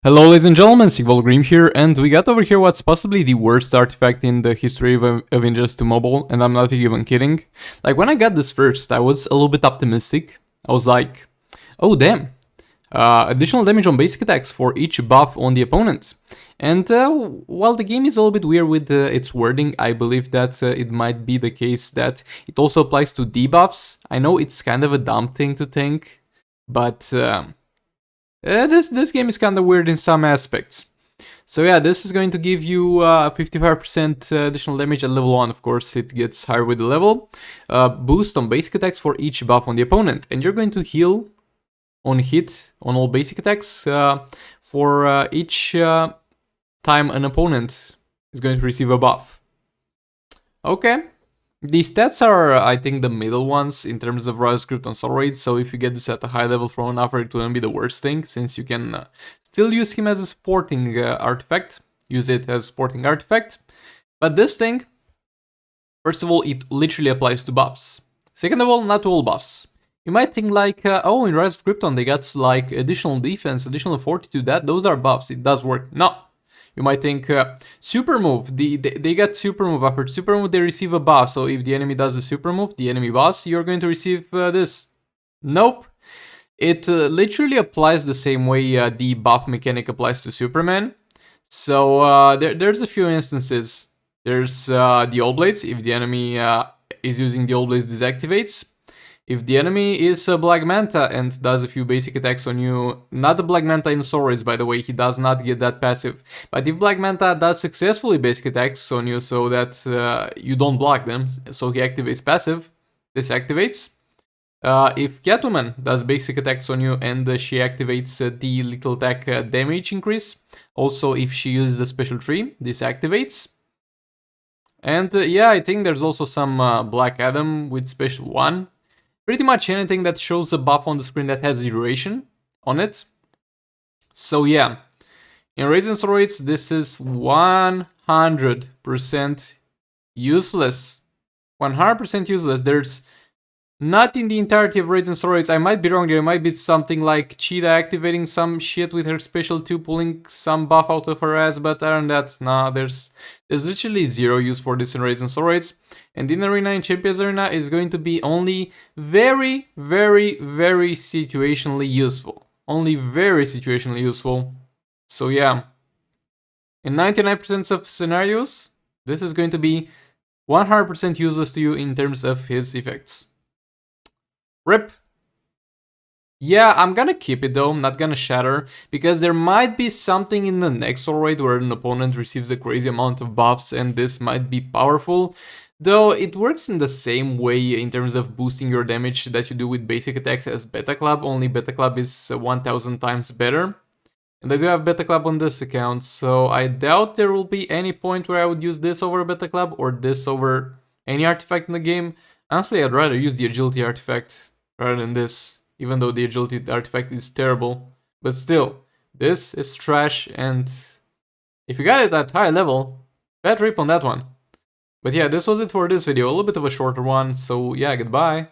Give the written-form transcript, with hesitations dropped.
Hello ladies and gentlemen, vBlackWolf here, and we got over here what's possibly the worst artifact in the history of Avengers 2 Mobile, and I'm not even kidding. Like, when I got this first, I was a little bit optimistic. I was like, oh damn, additional damage on basic attacks for each buff on the opponent. And while the game is a little bit weird with its wording, I believe that it might be the case that it also applies to debuffs. I know it's kind of a dumb thing to think, but this game is kind of weird in some aspects. So yeah, this is going to give you 55% additional damage at level 1, of course it gets higher with the level. Boost on basic attacks for each buff on the opponent. And you're going to heal on hit on all basic attacks for each time an opponent is going to receive a buff. Okay. These stats are, I think, the middle ones in terms of Royal Script on steroids, so if you get this at a high level from an offer, it wouldn't be the worst thing, since you can still use him as a supporting artifact. Use it as a supporting artifact. But this thing, first of all, it literally applies to buffs. Second of all, not to all buffs. You might think like, oh, in Rise of Krypton they got like additional defense, additional fortitude, those are buffs, it does work. No. You might think, super move, they got super move. After super move, they receive a buff. So if the enemy does a super move, the enemy boss, you're going to receive this. Nope. It literally applies the same way the buff mechanic applies to Superman. So there's a few instances. There's the All Blades. If the enemy is using the All Blades, deactivates. If the enemy is a Black Manta and does a few basic attacks on you, not the Black Manta in Soros, by the way, he does not get that passive. But if Black Manta does successfully basic attacks on you so that you don't block them, so he activates passive, this activates. If Catwoman does basic attacks on you and she activates the little attack damage increase, also if she uses the special tree, this activates. And yeah, I think there's also some Black Adam with special 1. Pretty much anything that shows a buff on the screen that has duration on it. So yeah, in Raisin Steroids, this is 100% useless. 100% useless. There's not in the entirety of Raisin Steroids. I might be wrong, there might be something like Cheetah activating some shit with her special 2, pulling some buff out of her ass, but other than that, nah, there's literally zero use for this in Raisin Steroids. And in Arena, in Champions Arena, is going to be only very, very, very situationally useful. Only very situationally useful. So yeah, in 99% of scenarios, this is going to be 100% useless to you in terms of his effects. RIP. Yeah, I'm gonna keep it though, I'm not gonna shatter, because there might be something in the next raid where an opponent receives a crazy amount of buffs and this might be powerful. Though it works in the same way in terms of boosting your damage that you do with basic attacks as Beta Club, only Beta Club is 1000 times better. And I do have Beta Club on this account, so I doubt there will be any point where I would use this over Beta Club or this over any artifact in the game. Honestly, I'd rather use the Agility artifact rather than this, even though the Agility artifact is terrible. But still, this is trash, and if you got it at high level, bad rip on that one. But yeah, this was it for this video, a little bit of a shorter one, so yeah, goodbye.